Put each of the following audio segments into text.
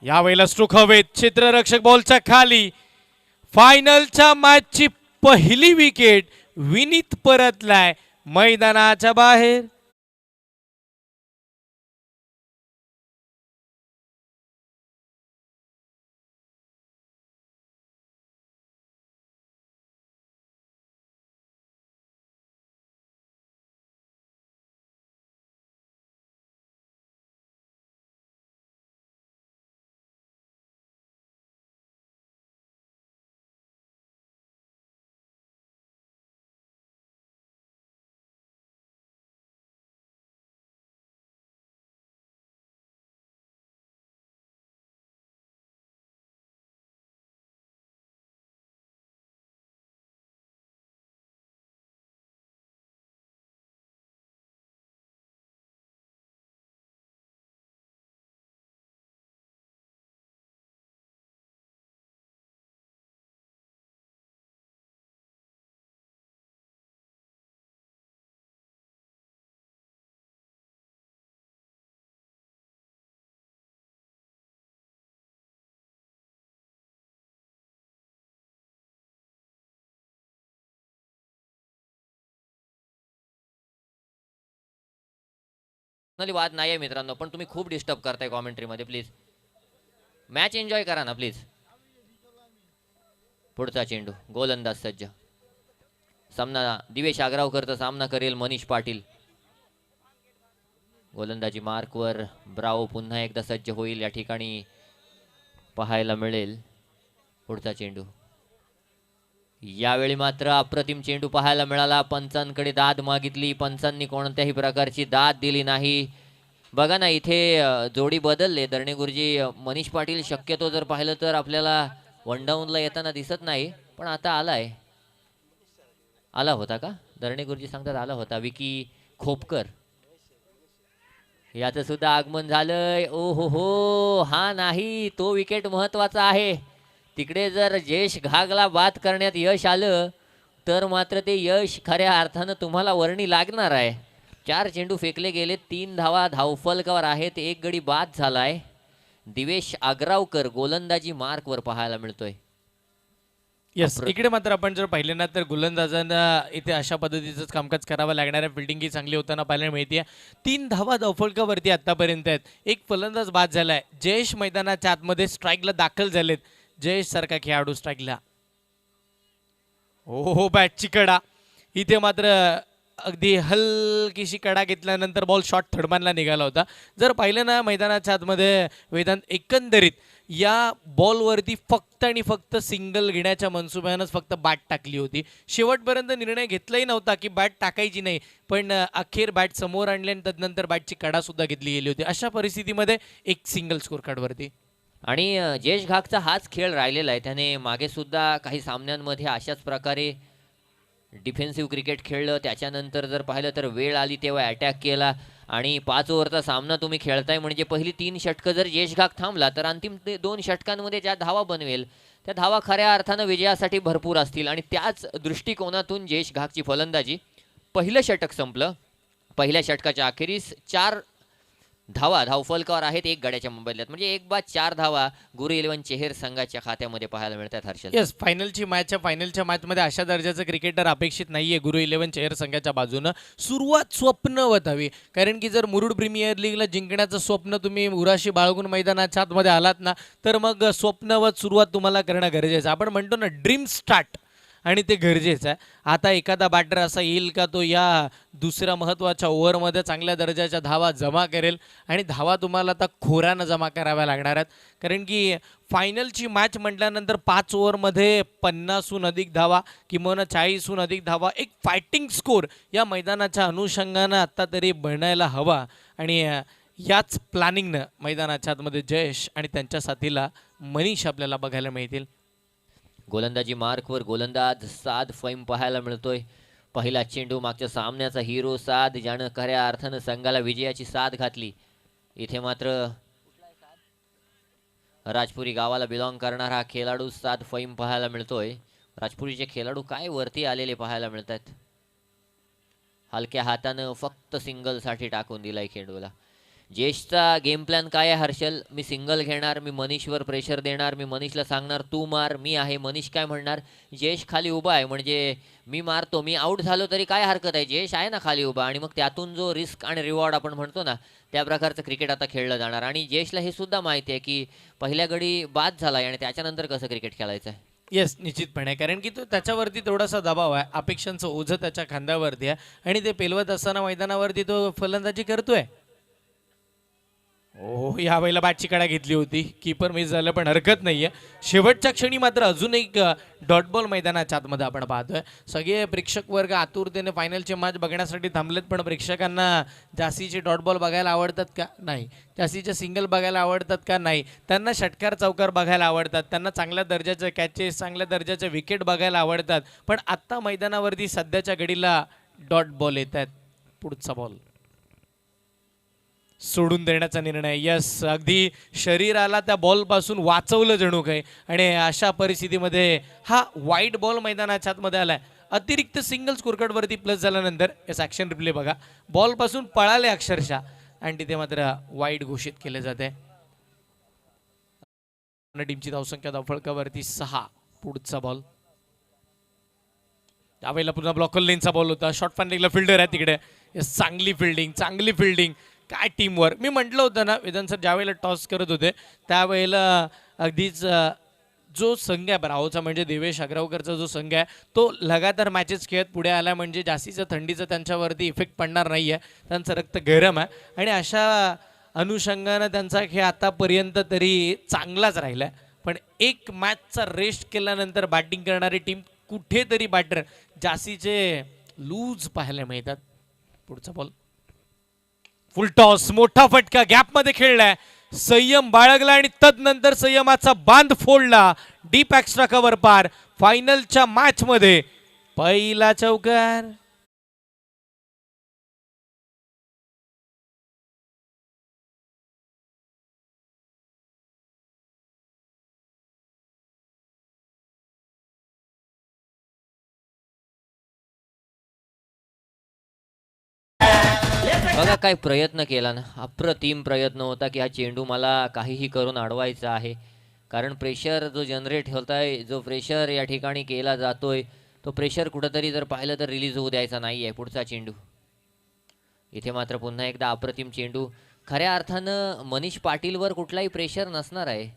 यावेळेला स्ट्रोक हवेत, क्षेत्ररक्षक बॉलच्या खाली. फायनलच्या मॅचची पहिली विकेट विनीत परतलाय मैदानाच्या बाहेर. वाद नाही आहे मित्रांनो, पण तुम्ही खूप डिस्टर्ब करताय कॉमेंट्री मध्ये. प्लीज मॅच एन्जॉय करा ना प्लीज. पुढचा चेंडू, गोलंदाज सज्ज. सामना दिवेश आग्रावकरचा सामना करेल मनीष पाटील. गोलंदाजी मार्कवर ब्रावो पुन्हा एकदा सज्ज होईल, या ठिकाणी पाहायला मिळेल. पुढचा चेंडू, यावेळी मात्र अप्रतिम चेंडू पाहायला मिळाला. पंचांकडे दाद मागितली, पंचांनी कोणत्याही प्रकारची दाद दिली नाही. बघा ना, इथे जोडी बदलले. दर्णे गुरुजी मनीष पाटील शक्यतो जर पाहिलं तर आपल्याला वन डाऊनला येताना दिसत नाही, पण आता आलाय. आला होता का? दर्णे गुरुजी सांगतात आला होता. विकी खोपकर याचं सुद्धा आगमन झालंय. ओ हो, हा नाही तो विकेट महत्वाचा आहे. तिकडे जर जयेश घागला बाद करण्यात यश आलं तर मात्र ते यश खऱ्या अर्थानं तुम्हाला वर्णी लागणार आहे. 4 चेंडू फेकले गेले, 3 धावा धावफलकावर आहेत, 1 गडी बाद झालाय. दिवेश आग्रावकर गोलंदाजी मार्कवर पाहायला मिळतोय. यस, इकडे मात्र आपण जर पाहिले ना तर गोलंदाजांना इथे अशा पद्धतीचंच कामकाज करावं लागणार आहे. फिल्डिंग ही चांगली होताना पाहायला मिळते. 3 धावा धावफलकावरती आतापर्यंत आहेत. एक फलंदाज बाद झालाय. जयेश मैदानाच्या आतमध्ये स्ट्राईकला दाखल झालेत. जयेश सारखा खेळाडू स्ट्राईकला. हो, बॅटची कडा. इथे मात्र अगदी हलकीशी कडा घेतल्यानंतर बॉल शॉर्ट थर्डमॅनला निघाला होता. जर पाहिलं ना मैदानाच्या आतमध्ये वेदांत, एकंदरीत या बॉलवरती फक्त आणि फक्त सिंगल घेण्याच्या मनसुब्यानंच फक्त बॅट टाकली होती. शेवटपर्यंत निर्णय घेतलाही नव्हता की बॅट टाकायची नाही, पण अखेर बॅट समोर आणली आणि तदनंतर बॅटची कडा सुद्धा घेतली गेली होती. अशा परिस्थितीमध्ये एक सिंगल स्कोर कार्डवरती. आणि जयेश घागचा हाच खेळ राहिलेला आहे. त्याने मागे सुद्धा काही सामन्यांमध्ये अशाच प्रकारे डिफेन्सिव्ह क्रिकेट खेळलं. त्याच्यानंतर जर पाहिलं तर वेळ आली तेव्हा अटॅक केला. आणि 5 ओव्हरचा सामना तुम्ही खेळताय म्हणजे पहिली 3 षटकं जर जयेश घाग थांबला तर अंतिम 2 षटकांमध्ये ज्या धावा बनवेल त्या धावा खऱ्या अर्थानं विजयासाठी भरपूर असतील. आणि त्याच दृष्टिकोनातून जयेश घागची फलंदाजी. पहिलं षटक संपलं. पहिल्या षटकाच्या अखेरीस 4 धावा धावफलकावर आहेत, 1 गड्याच्या मोबदल्यात. म्हणजे 1 बाद 4 धावा गुरु 11 चेहर संघाच्या खात्यामध्ये पाहायला मिळतात. हर्षल, येस, फायनलच्या मॅचमध्ये अशा दर्जाचं क्रिकेटर अपेक्षित नाहीये गुरु 11 चेहर संघाच्या बाजूनं. सुरुवात स्वप्नवत हवी, कारण की जर मुरुड प्रीमियर लीगला जिंकण्याचं स्वप्न तुम्ही उराशी बाळगून मैदानाच्या आतमध्ये आलात ना तर मग स्वप्नवत सुरुवात तुम्हाला करणं गरजेचं. आपण म्हणतो ना ड्रीम स्टार्ट, आणि ते गरजेचं आहे. आता एखादा बॅटर असा येईल का तो या दुसऱ्या महत्त्वाच्या ओव्हरमध्ये चांगल्या दर्जाच्या धावा जमा करेल, आणि धावा तुम्हाला आता खोऱ्यानं जमा कराव्या लागणार आहेत. कारण की फायनलची मॅच म्हटल्यानंतर 5 ओव्हरमध्ये 50हून अधिक धावा, किंवा 40हून अधिक धावा, एक फायटिंग स्कोर या मैदानाच्या अनुषंगानं आत्ता तरी बनायला हवा. आणि याच प्लॅनिंगनं मैदानाच्या आतमध्ये जयेश आणि त्यांच्या साथीला मनीष आपल्याला बघायला मिळतील. गोलंदाजी मार्कवर गोलंदाज साद फैम पाहायला मिळतोय. पहिला चेंडू मागच्या सामन्याचा हिरो साद, ज्यानं खऱ्या अर्थानं संघाला विजयाची साथ घातली. इथे मात्र राजपुरी गावाला बिलॉंग करणारा हा खेळाडू साद फैम पाहायला मिळतोय. राजपुरीचे खेळाडू काय वरती आलेले पाहायला मिळतात. हलक्या हातानं फक्त सिंगलसाठी टाकून दिलाय खेळूला. जयेशचा गेम प्लॅन काय आहे हर्षल? मी सिंगल घेणार, मी मनीषवर प्रेशर देणार, मी मनीषला सांगणार तू मार, मी आहे. मनीष काय म्हणणार, जयेश खाली उभा आहे म्हणजे मी मारतो, मी आऊट झालो तरी काय हरकत आहे, जयेश आहे ना खाली उभा. आणि मग त्यातून जो रिस्क आणि रिवॉर्ड आपण म्हणतो ना, त्या प्रकारचं क्रिकेट आता खेळलं जाणार. आणि जयेशला हे सुद्धा माहिती आहे की पहिल्या गडी बाद झाला आहे आणि त्याच्यानंतर कसं क्रिकेट खेळायचं आहे. येस, निश्चितपणे. कारण की तो त्याच्यावरती थोडासा दबाव आहे, अपेक्षांचं ओझं त्याच्या खांद्यावरती आहे आणि ते पेलवत असताना मैदानावरती तो फलंदाजी करतोय. हो, या वेळेला बॅटची कडा घेतली होती, कीपर मिस झालं पण हरकत नाहीये. शेवटच्या क्षणी मात्र अजून एक डॉट बॉल मैदानाच्या आतमध्ये आपण पाहतोय. सगळे प्रेक्षक वर्ग आतुरतेने फायनलचे मॅच बघण्यासाठी थांबलेत, पण प्रेक्षकांना जास्तीचे डॉट बॉल बघायला आवडतात का? नाही. जास्तीचे सिंगल बघायला आवडतात का? नाही. त्यांना षटकार चौकार बघायला आवडतात, त्यांना चांगल्या दर्जाचे कॅचेस, चांगल्या दर्जाचे विकेट बघायला आवडतात. पण आत्ता मैदानावरती सध्याच्या घडीला डॉट बॉल येत आहेत. पुढचा बॉल सोडून देण्याचा निर्णय. यस, अगदी शरीराला त्या बॉलपासून वाचवलं जणू काही. आणि अशा परिस्थितीमध्ये हा वाईट बॉल मैदानाच्या आतमध्ये आलाय. अतिरिक्त सिंगल स्कोरकार्डवरती प्लस झाल्यानंतर यस, ॲक्शन रिप्ले बघा, बॉलपासून पळाले अक्षरशः आणि तिथे मात्र वाईट घोषित केले जाते. टीमची धावसंख्या धावफळकावरती 6. पुढचा बॉल त्यावेळेला पुन्हा ब्लॉकर लेनचा बॉल होता. शॉर्ट फॅन्डिंगला फिल्डर आहे तिकडे. यस, चांगली फिल्डिंग, चांगली फिल्डिंग. काय टीमवर्क. मी म्हटलं होतं ना, वेदांत सर ज्यावेळेला टॉस करत होते त्यावेळेला अगदीच जो संघ आहे ब्रावोचा म्हणजे देवेश अग्रावकरचा जो संघ आहे तो लगातार मॅचेस खेळत पुढे आला म्हणजे जास्तीचं थंडीचं त्यांच्यावरती इफेक्ट पडणार नाही आहे. त्यांचं रक्त गरम आहे आणि अशा अनुषंगानं त्यांचा खेळ आतापर्यंत तरी चांगलाच राहिला आहे. पण एक मॅचचा रेस्ट केल्यानंतर बॅटिंग करणारी टीम कुठेतरी बॅटर जास्तीचे लूज पाहायला मिळतात. पुढचा बॉल फुल टॉस, मोठा फटका गॅपमध्ये खेळलाय, संयम बाळगला आणि तदनंतर संयमाचा बांध फोडला. डीप एक्स्ट्रा कव्हर पार. फायनलच्या मॅच मध्ये पहिला चौकार. बघा काय प्रयत्न केला ना, अप्रतिम प्रयत्न होता की हा चेंडू मला काहीही करून अडवायचा आहे. कारण प्रेशर जो जनरेट होत आहे, जो प्रेशर या ठिकाणी केला जातोय, तो प्रेशर कुठंतरी जर पाहिलं तर रिलीज होऊ द्यायचा नाही आहे. पुढचा चेंडू इथे मात्र पुन्हा एकदा अप्रतिम चेंडू. खऱ्या अर्थानं मनीष पाटीलवर कुठलाही प्रेशर नसणार आहे,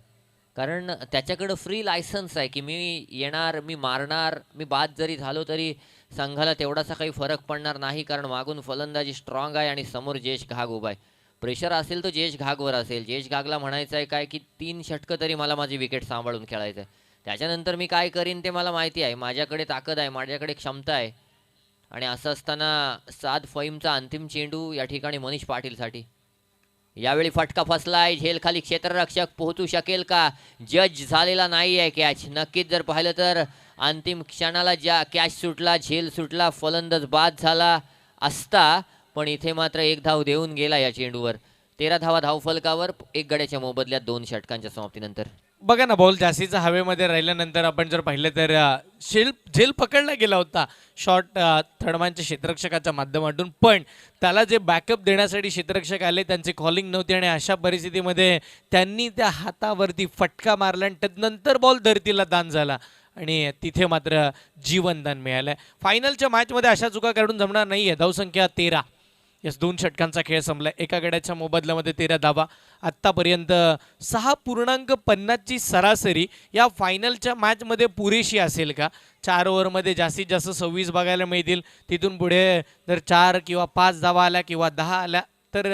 कारण त्याच्याकडं फ्री लायसन्स आहे की मी येणार, मी मारणार, मी बाद जरी झालो तरी संघाला तेवढासा काही फरक पडणार नाही, कारण मागून फलंदाजी स्ट्रॉंग आहे आणि समोर जयेश घाग उभा आहे. प्रेशर असेल तो जयेश घागवर असेल. जयेश घागला म्हणायचं आहे काय की 3 षटकं तरी मला माझी विकेट सांभाळून खेळायचं आहे. त्याच्यानंतर मी काय करीन ते मला माहिती आहे. माझ्याकडे ताकद आहे, माझ्याकडे क्षमता आहे. आणि असं असताना साद फईमचा अंतिम चेंडू या ठिकाणी मनीष पाटीलसाठी. यावेळी फटका फसलाय, झेल खाली क्षेत्ररक्षक पोहोचू शकेल का? जज झालेला नाही आहे कॅच. नक्कीच जर पाहिलं तर अंतिम क्षणाला ज्या कॅच सुटला, झेल सुटला, फलंदाज बाद झाला असता, पण इथे मात्र एक धाव देऊन गेला या चेंडूवर. 13 धावा धावफलकावर, 1 गड्याच्या मोबदल्यात 2 षटकांच्या समाप्तीनंतर. बघा ना, बॉल जास्तीचा हवेमध्ये राहिल्यानंतर आपण जर पाहिलं तर झेल पकडला गेला होता शॉर्ट थर्डमॅनच्या क्षेत्ररक्षकाच्या माध्यमातून, पण त्याला जे बॅकअप देण्यासाठी क्षेत्ररक्षक आले त्यांचे कॉलिंग नव्हते आणि अशा परिस्थितीमध्ये त्यांनी त्या हातावरती फटका मारला आणि त्यानंतर बॉल धरतीला दान झाला आणि तिथे मात्र जीवनदान मिळालं. फायनलच्या मॅचमध्ये अशा चुका काढून जमणार नाही आहे. धावसंख्या 13. यस, 2 षटकांचा खेळ संपला. एका गड्याच्या मोबदल्यामध्ये 13 धावा. आत्तापर्यंत 6.50 ची सरासरी या फायनलच्या मॅचमध्ये पुरेशी असेल का? 4 ओव्हरमध्ये जास्तीत जास्त 26 बघायला मिळतील. तिथून पुढे जर 4 किंवा 5 धावा आल्या किंवा 10 आल्या तर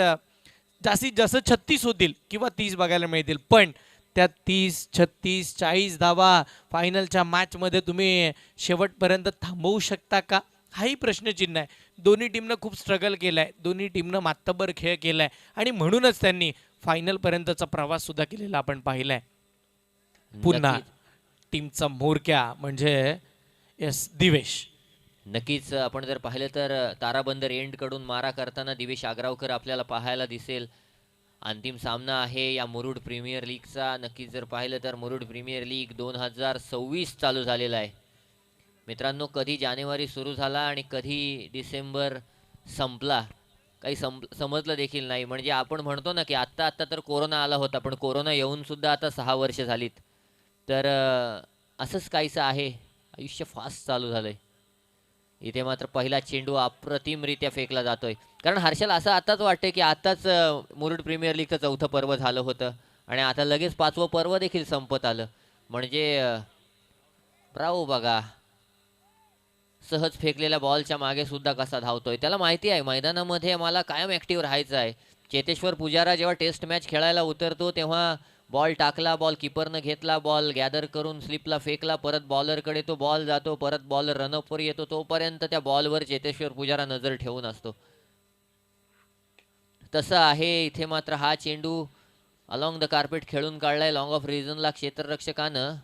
जास्तीत जास्त 36 होतील किंवा 30 बघायला मिळतील. पण त्या 30, 36, 40 धावा फायनलच्या मॅचमध्ये तुम्ही शेवटपर्यंत थांबवू शकता का? हाही प्रश्नचिन्ह आहे. दोन्ही टीमनं खूप स्ट्रगल केला आहे, दोन्ही टीमनं मातब्बर खेळ केला आहे आणि म्हणूनच त्यांनी फायनलपर्यंतचा प्रवास सुद्धा केलेला आपण पाहिला आहे. पुन्हा टीमचा म्होरक्या म्हणजे यस दिवेश. नक्कीच आपण जर पाहिलं तर ताराबंदर एंडकडून मारा करताना दिवेश आग्रावकर आपल्याला पाहायला दिसेल. अंतिम सामना आहे या मुरुड प्रीमियर लीगचा. नक्कीच जर पाहिलं तर मुरुड प्रीमियर लीग 2026 चालू झालेला आहे मित्रांनो. कधी जानेवारी सुरू झाला आणि कधी डिसेंबर संपला काही समजलं देखील नाही. म्हणजे आपण म्हणतो ना की आत्ता आत्ता तर कोरोना आला होता, पण कोरोना येऊन सुद्धा आता 6 वर्ष झालीत. तर असंच काहीसं आहे. आयुष्य फास्ट चालू झालंय. इथे मात्र पहिला चेंडू अप्रतिमरित्या फेकला जातोय. कारण हर्षल असं आताच वाटतंय की आताच मुरुड प्रीमियर लीगचं 4थं पर्व झालं होतं आणि आता लगेच 5वं पर्व देखील संपत आलं. म्हणजे ब्रावो बघा. सहज फेकलेल्या बॉलच्या मागे सुद्धा कसा धावतोय. त्याला माहिती आहे मैदानामध्ये मला कायम ॲक्टिव्ह राहायचं आहे. चेतेश्वर पुजारा जेव्हा टेस्ट मॅच खेळायला उतरतो तेव्हा बॉल टाकला, बॉल कीपरनं घेतला, बॉल गॅदर करून स्लिपला फेकला, परत बॉलरकडे तो बॉल जातो, परत बॉलर रनअपवर येतो, तोपर्यंत त्या बॉलवर चेतेश्वर पुजारा नजर ठेवून असतो. तसं आहे इथे मात्र हा चेंडू अलॉंग द कार्पेट खेळून काढलाय लॉंग ऑफ रिजनला क्षेत्ररक्षकानं.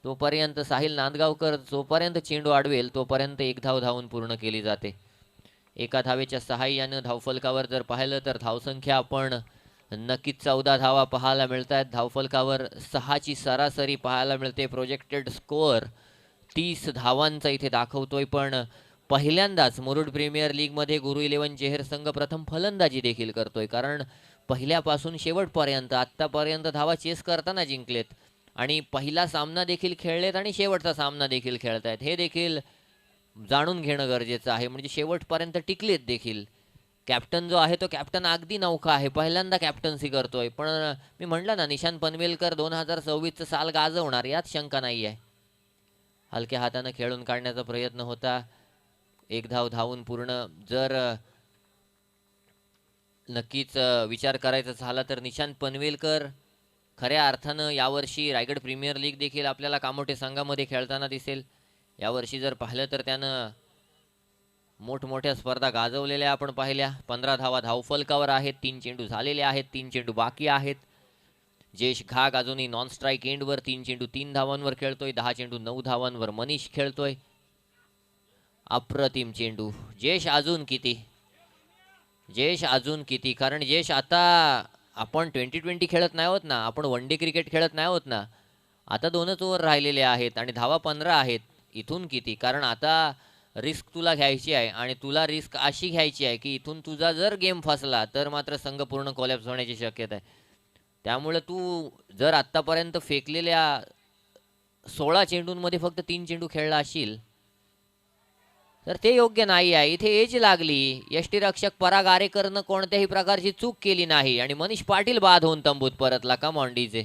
तोपर्यंत साहिल नांदगावकर जोपर्यंत चेंडू अडवेल तोपर्यंत एक धाव धावून पूर्ण केली जाते. एका धावेच्या सहाय्यानं धावफलकावर जर पाहिलं तर धावसंख्या आपण नक्कीच 14 धावा पाहायला मिळत आहेत. धावफलकावर 6ची सरासरी पाहायला मिळते. प्रोजेक्टेड स्कोअर 30 धावांचा इथे दाखवतोय. पण पहिल्यांदाच मुरुड प्रीमियर लीगमध्ये गुरु 11 चेहर संघ प्रथम फलंदाजी देखील करतोय. कारण पहिल्यापासून शेवटपर्यंत आत्तापर्यंत धावा चेस करताना जिंकलेत आणि पहिला सामना देखील खेळलेत आणि शेवटचा सामना देखील खेळतायत. हे देखील जाणून घेणं गरजेचं आहे. म्हणजे शेवटपर्यंत टिकलेत देखील. कॅप्टन जो आहे तो कॅप्टन अगदी नौका आहे. पहिल्यांदा कॅप्टन्सी करतोय. पण मी म्हटलं ना निशांत पनवेलकर 2026चं साल गाजवणार यात शंका नाही आहे. हलक्या हातानं खेळून काढण्याचा प्रयत्न होता. एक धाव धावून पूर्ण. जर नक्कीच विचार करायचा झाला तर निशांत पनवेलकर खऱ्या अर्थानं यावर्षी रायगड प्रीमियर लीग देखील आपल्याला कामोठे संघामध्ये खेळताना दिसेल. यावर्षी जर पाहिलं तर त्यानं मोठमोठ्या स्पर्धा गाजवलेल्या आपण पाहिल्या. 15 धावा धावफलकावर आहेत. 3 चेंडू झालेले आहेत. 3 चेंडू बाकी आहेत. जयेश घाग अजूनही नॉन स्ट्राईक एंडवर 3 चेंडू 3 धावांवर खेळतोय. 10 चेंडू 9 धावांवर मनीष खेळतोय. अप्रतिम चेंडू. जयेश अजून किती कारण जयेश आता आपण 2020 खेळत नाही आहोत ना, आपण वन डे क्रिकेट खेळत नाही आहोत ना. आता 2च ओव्हर राहिलेले आहेत आणि धावा 15 आहेत. इथून किती? कारण आता रिस्क तुला घ्यायची आहे आणि तुला रिस्क अशी घ्यायची आहे की इथून तुझा जर गेम फसला तर मात्र संघ पूर्ण कोलॅप्स होण्याची शक्यता आहे. त्यामुळे तू जर आत्तापर्यंत फेकलेल्या 16 चेंडूंमध्ये फक्त 3 चेंडू खेळला असशील तर ते योग्य नाही आहे. इथे एज लागली. यष्टीरक्षक पराग आरेकरनं कोणत्याही प्रकारची चूक केली नाही आणि मनीष पाटील बाद होऊन तंबूत परतला. कम ऑन डीजे.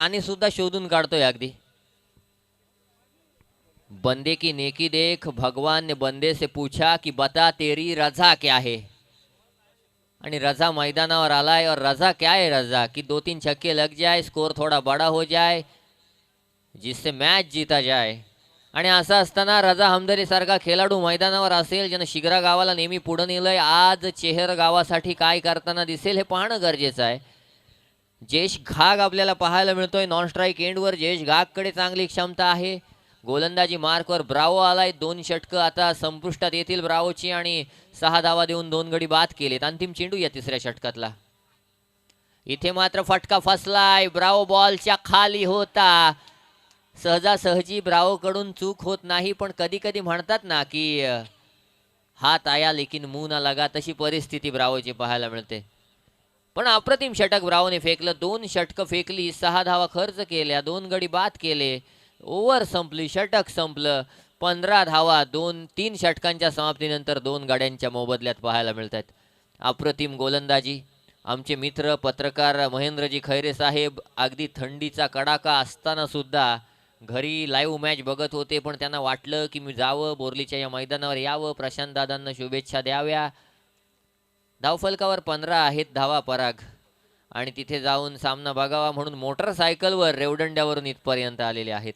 आणि सुद्धा शोधून काढतोय अगदी. बंदे की नेकी देख, भगवान ने बंदे से पूछा कि बता तेरी रजा क्या है. आणि रजा मैदानावर आलाय और रजा क्या है रजा कि 2-3 छक्के लग जाए, स्कोर थोड़ा बड़ा हो जाए, जिससे मॅच जीता जाए. आणि असं असताना रजा हमदरी सारखा खेळाडू मैदानावर असेल ज्यानं शिगरा गावाला नेहमी पुढे नेलंय. आज चेहर गावासाठी काय करताना दिसेल हे पाहणं गरजेचं आहे. जयेश घाग आपल्याला पाहायला मिळतोय नॉन स्ट्राईक एंडवर. जयेश घागकडे चांगली क्षमता आहे. गोलंदाजी मार्कवर ब्रावो आलाय. 2 षटकं आता संपुष्टात येतील ब्रावोची आणि 6 धावा देऊन 2 गडी बाद केलेत. अंतिम चेंडू या 3ऱ्या षटकातला. इथे मात्र फटका फसलाय. ब्रावो बॉलच्या खाली होता. सहजासहजी ब्रावोकडून चूक होत नाही, पण कधी कधी म्हणतात ना की हात आया लेकिन मुंह ना लगा, तशी परिस्थिती ब्रावोची पाहायला मिळते. पण अप्रतिम षटक ब्रावोने फेकलं. 2 षटकं फेकली, 6 धावा खर्च केल्या, 2 गडी बाद केले. ओव्हर संपली, षटक संपलं. 15 धावा 3 षटकांच्या समाप्तीनंतर 2 गाड्यांच्या मोबदल्यात पाहायला मिळत आहेत. अप्रतिम गोलंदाजी. आमचे मित्र पत्रकार महेंद्रजी खैरे साहेब अगदी थंडीचा कडाका असताना सुद्धा घरी लाईव्ह मॅच बघत होते, पण त्यांना वाटलं की मी जावं, बोर्लीच्या या मैदानावर यावं, प्रशांत दादांना शुभेच्छा द्याव्या. धावफलकावर 15 आहेत धावा पराग आणि तिथे जाऊन सामना बघावा म्हणून मोटरसायकलवर रेवदंड्यावरून इथपर्यंत आलेले आहेत.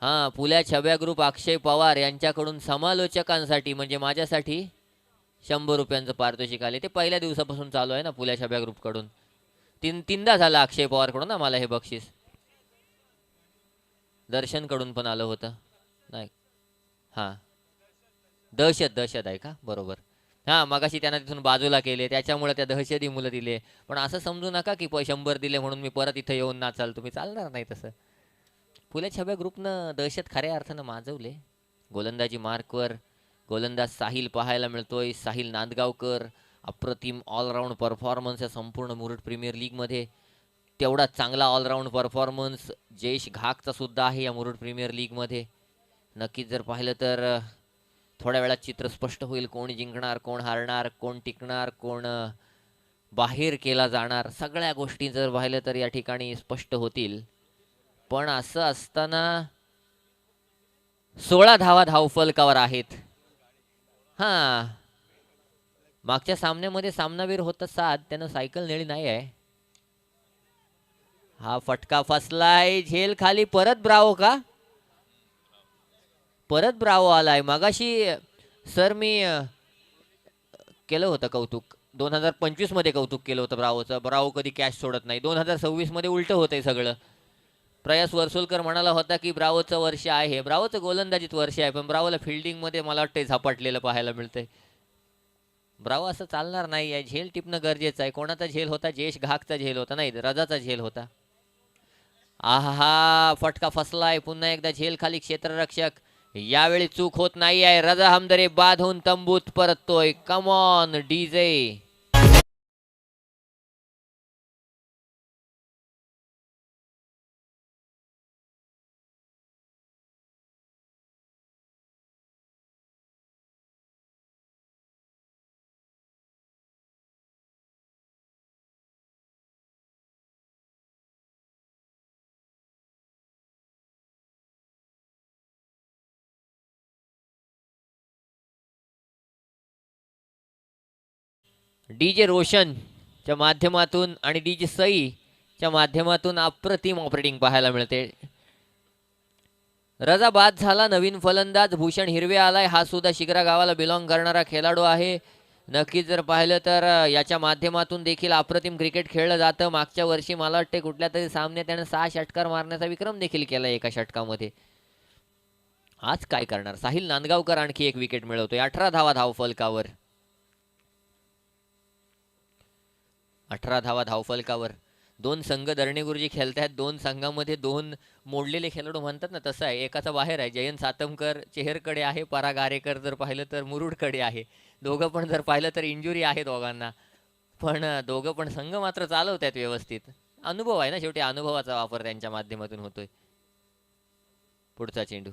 हां, पुल्या छब्या ग्रुप अक्षय पवार यांच्याकडून समालोचकांसाठी म्हणजे माझ्यासाठी 100 रुपयांचं पारितोषिक आले. ते पहिल्या दिवसापासून चालू आहे ना पुल्या छब्या ग्रुपकडून. तीनदा झालं अक्षय पवारकडून ना मला हे बक्षीस. दर्शनकडून पण आलं होतं. नाही. हां. दहशत आहे का? बरोबर. हां, मगाशी त्यांना तिथून बाजूला केले. त्याच्यामुळे त्या दहशती मुलं दिले. पण असं समजू नका की 100 दिले म्हणून मी परत इथं येऊन नाचाल. तुम्ही चालणार नाही तसं. पुल्या छब्या ग्रुपनं दहशत खऱ्या अर्थानं माजवले. गोलंदाजी मार्कवर गोलंदाज साहिल पाहायला मिळतोय. साहिल नांदगावकर अप्रतिम ऑलराऊंड परफॉर्मन्स या संपूर्ण मुरुड प्रीमियर लीगमध्ये. तेवढा चांगला ऑलराऊंड परफॉर्मन्स जयेश घागचा सुद्धा आहे या मुरुड प्रीमियर लीगमध्ये. नक्कीच जर पाहिलं तर थोड्या वेळात चित्र स्पष्ट होईल. कोण जिंकणार, कोण हारणार, कोण टिकणार, कोण बाहेर केला जाणार. सगळ्या गोष्टी जर पाहिलं तर या ठिकाणी स्पष्ट होतील. पण असं असताना 16 धावा धावफलकावर आहेत. हां, मागच्या सामन्यामध्ये सामनावीर होता 7, त्यानं सायकल नेली नाही आहे. हा फटका फसलाय. झेल खाली. परत ब्रावो का? परत ब्रावो आलाय. मगाशी सर मी केलं होतं कौतुक. 2025 मध्ये कौतुक केलं होतं ब्रावोचं. ब्रावो कधी कॅच सोडत नाही. 2026 मध्ये उलटं होतंय सगळं. प्रयास वर्सोलकर म्हणाला होता की ब्रावोचं वर्ष आहे. ब्रावोचं गोलंदाजीत वर्ष आहे, पण ब्रावोला फिल्डिंगमध्ये मला वाटतं झपाटलेलं पाहायला मिळतंय. ब्रावो असं चालणार नाही आहे. झेल टिपणं गरजेचं आहे. कोणाचा झेल होता? जयेश घागचा झेल होता. नाही, रजाचा झेल होता. आहा, फटका फसलाय. पुन्हा एकदा झेल खाली क्षेत्ररक्षक. यावेळी चूक होत नाही आहे. रजा हमदरे बाद होऊन तंबूत परततोय. Come on DJ. डीजे रोशनच्या माध्यमातून आणि डीजे सईच्या माध्यमातून अप्रतिम ऑपरेटिंग पाहायला मिळते. रजा बाद झाला. नवीन फलंदाज भूषण हिरवे आलाय. हा सुद्धा शिग्रा गावाला बिलॉंग करणारा खेळाडू आहे. नक्कीच जर पाहिलं तर याच्या माध्यमातून देखील अप्रतिम क्रिकेट खेळलं जातं. मागच्या वर्षी मला वाटते कुठल्या तरी सामन्यात त्याने 6 षटकार मारण्याचा विक्रम देखील केला एका षटकामध्ये. आज काय करणार? साहिल नांदगावकर आणखी एक विकेट मिळवतोय. 18 धावा धावफलकावर. 18 धावा धावफलकावर. 2 संघ दरणे गुरुजी खेळतायत. 2 संघामध्ये 2 मोडलेले खेळाडू म्हणतात ना, तसं आहे. एकाचा बाहेर आहे. जयंत सातमकर चेहरकडे आहे. पराग आरेकर जर पाहिलं तर मुरुडकडे आहे. दोघं पण जर पाहिलं तर इंजुरी आहे दोघांना. पण दोघं पण संघ मात्र चालवत आहेत व्यवस्थित. अनुभव आहे ना, शेवटी अनुभवाचा वापर त्यांच्या माध्यमातून होतोय. पुढचा चेंडू.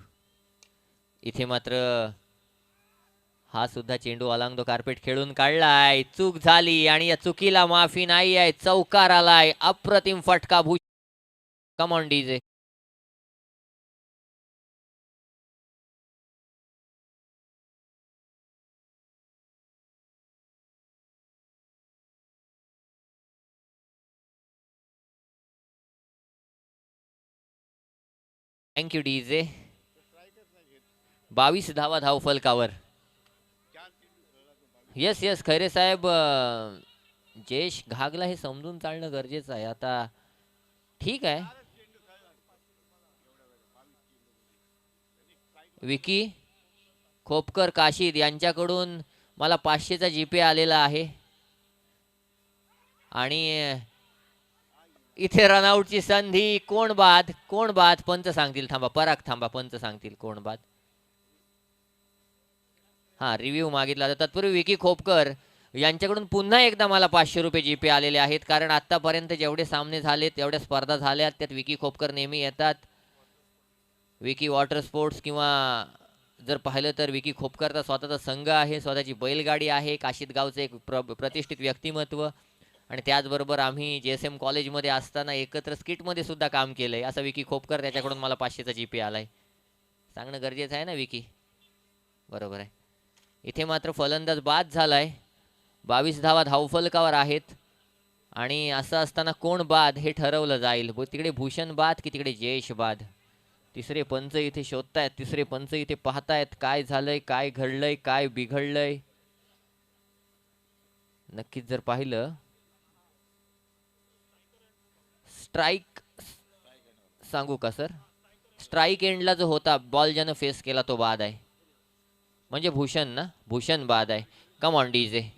इथे मात्र हा सुद्धा चेंडू अलॉंग द कार्पेट खेळून काढलाय. चूक झाली आणि या चुकीला माफी नाही आहे. चौकार आलाय. अप्रतिम फटका. कम ऑन डीजे. Thank you DJ. 22 धावा धावफलकावर. येस खैरे साहेब, जयेश घागला हे समजून चालणं गरजेचं आहे. आता ठीक आहे. विकी खोपकर काशीद यांच्याकडून मला 500चा जीपे आलेला आहे. आणि इथे रनआउटची संधी. कोण बाद? पंच सांगतील. थांबा, पराग थांबा, पंच सांगतील कोण बाद. हा, रिव्ह्यू मागितला तर तत्पूर्वी विकी खोपकर यांच्याकडून पुन्हा एकदा मला 500 रुपये जीपे आलेले आहेत. कारण आतापर्यंत जेवढे सामने झालेत, तेवढ्या स्पर्धा झाल्यात, त्यात विकी खोपकर नेहमी येतात. विकी वॉटर स्पोर्ट्स किंवा जर पाहिलं तर विकी खोपकरचा स्वतःचा संघ आहे, स्वतःची बैलगाडी आहे. काशीद गावचं एक प्रतिष्ठित व्यक्तिमत्व. आणि त्याचबरोबर आम्ही JSM कॉलेजमध्ये असताना एकत्र स्किटमध्ये सुद्धा काम केलंय. असं विकी खोपकर, त्याच्याकडून मला 500चा जीपे आलाय. सांगणं गरजेचं आहे ना विकी. बरोबर आहे. इथे मात्र फलंदाज बाद झालाय. 22 धावा धावफलकावर आहेत. आणि असं असताना कोण बाद हे ठरवलं जाईल. तिकडे भूषण बाद की तिकडे जयेश बाद. तिसरे पंच इथे शोधतायत, तिसरे पंच इथे पाहतायत काय झालंय, काय घडलंय, काय बिघडलंय. नक्कीच जर पाहिलं स्ट्राइक सांगू का सर, स्ट्राइक एंडला जो होता बॉल ज्यानं फेस केला तो बाद आहे. म्हणजे भूषण ना, भूषण बाद आहे. कम ऑन डीजे.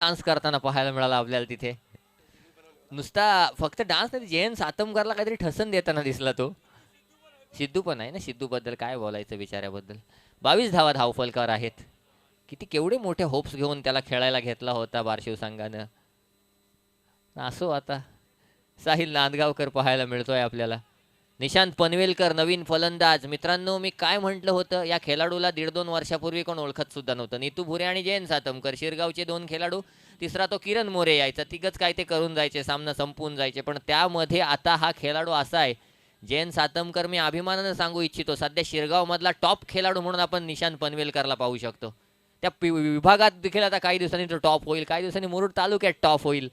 डान्स करताना पाहायला मिळाला आपल्याला तिथे. नुसता फक्त डान्स नाही, जयंत सातमकरला काहीतरी ठसन देताना दिसला तो. सिद्धू पण आहे ना, सिद्धू बद्दल काय बोलायचं बिचाऱ्याबद्दल. 22 धावा धावफलकावर आहेत. किती केवढे मोठे होप्स घेऊन त्याला खेळायला घेतला होता बारशिव संघानं. असो आता साहिल नांदगावकर पाहायला मिळतोय आपल्याला. निशांत पनवेलकर नवीन फलंदाज. मित्रांनो मी काय म्हटलं होतं, या खेळाडूला 1.5-2 वर्षापूर्वी कोण ओळखत सुद्धा नव्हतं. नीतू भुरे आणि जयंत सातमकर शिरगावचे 2 खेळाडू, तिसरा तो किरण मोरे यायचा. तिघच काय ते करून जायचे, सामना संपवून जायचे. पण त्यामध्ये आता हा खेळाडू असा आहे, जयंत सातमकर मी अभिमानानं सांगू इच्छितो सध्या शिरगाव मधला टॉप खेळाडू म्हणून आपण निशांत पनवेलकरला पाहू शकतो. त्या विभागात देखील आता काही दिवसांनी तो टॉप होईल, काही दिवसांनी मुरुड तालुक्यात टॉप होईल.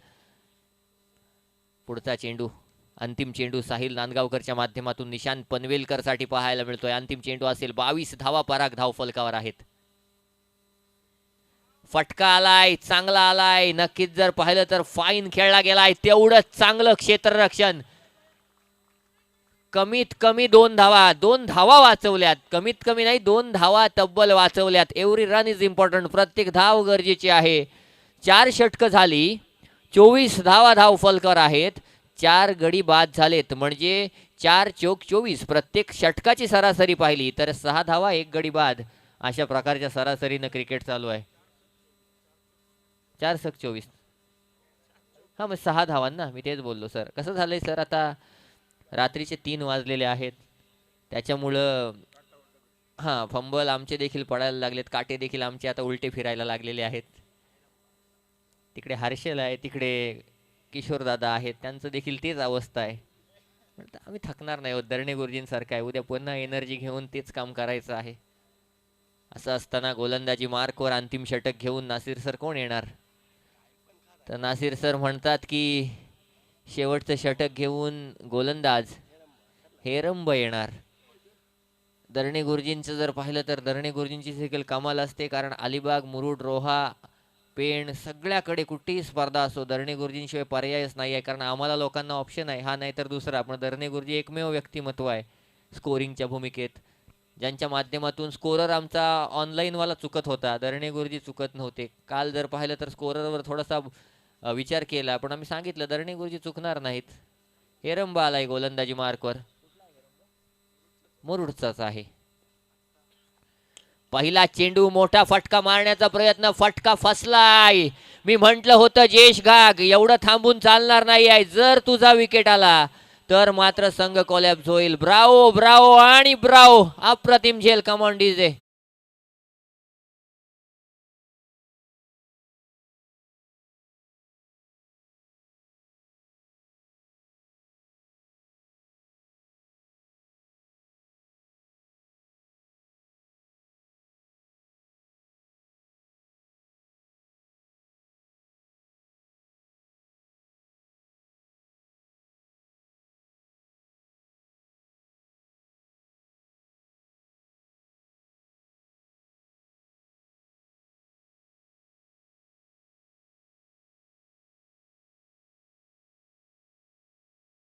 पुढचा चेंडू, अंतिम चेंडू साहिल नांदगावकरच्या माध्यमातून निशांत पनवेलकर साठी पाहायला मिळतोय. अंतिम चेंडू असेल. 22 धावा पराग धावफलकावर आहेत. फटका आलाय, चांगला आलाय. नक्कीच जर पाहिलं तर फाईन खेळला गेलाय. तेवढंच चांगलं क्षेत्ररक्षण. कमीत कमी 2 धावा वाचवल्यात. कमीत कमी नाही, 2 धावा तब्बल वाचवल्यात. Every run is important. प्रत्येक धाव गरजेची आहे. 4 षटकं झाली, 24 धावा धावफलकावर आहेत. 4 गडी बाद झालेत, म्हणजे 4 चोक 24. प्रत्येक षटकाची सरासरी पाहिली तर 6 धावा 1 गडी बाद अशा प्रकारच्या सरासरीनं क्रिकेट चालू आहे. 4 सक 24. हा मग 6 धावांना मी तेच बोललो सर. कसं झालंय सर, आता रात्रीचे 3 वाजलेले आहेत, त्याच्यामुळं हां फंबल आमचे देखील पडायला लागलेत. काटे देखील आमचे आता उलटे फिरायला लागलेले आहेत. तिकडे हर्षल आहे, तिकडे किशोरदादा आहेत, त्यांचं देखील तेच अवस्था आहे. आम्ही थकणार नाही होत. दरणे गुरुजींसारखं आहे, उद्या पुन्हा एनर्जी घेऊन तेच काम करायचं आहे. असं असताना गोलंदाजी मार्कवर अंतिम षटक घेऊन नासिर सर कोण येणार. तर नासिर सर म्हणतात की शेवटचं षटक घेऊन गोलंदाज हेरंब येणार. दरणे गुरुजींचं जर पाहिलं तर दरणे गुरुजींची देखील कमाल असते, कारण अलिबाग, मुरुड, रोहा, पेण सगळ्याकडे कुठेही स्पर्धा असो दरणे गुरुजींशिवाय पर्यायच नाही आहे. कारण आम्हाला लोकांना ऑप्शन आहे, हा नाही तर दुसरा. पण दरणे गुरुजी एकमेव व्यक्तिमत्व आहे स्कोरिंगच्या भूमिकेत, ज्यांच्या माध्यमातून स्कोरर आमचा ऑनलाईनवाला चुकत होता, दरणे गुरुजी चुकत नव्हते. काल जर पाहिलं तर स्कोररवर थोडासा विचार केला, पण आम्ही सांगितलं दरणे गुरुजी चुकणार नाहीत. हेरंबा आलाय गोलंदाजी मार्कवर, मुरुडचाच आहे. पहिला चेंडू, मोठा फटका मारण्याचा प्रयत्न, फटका फसलाय. मी म्हटलं होतं जयेश घाग एवढं थांबून चालणार नाही आहे. जर तुझा विकेट आला तर मात्र संघ कोलॅप्स होईल. ब्रावो ब्रावो आणि ब्रावो. अप्रतिम झेल. कम ऑन डीजे.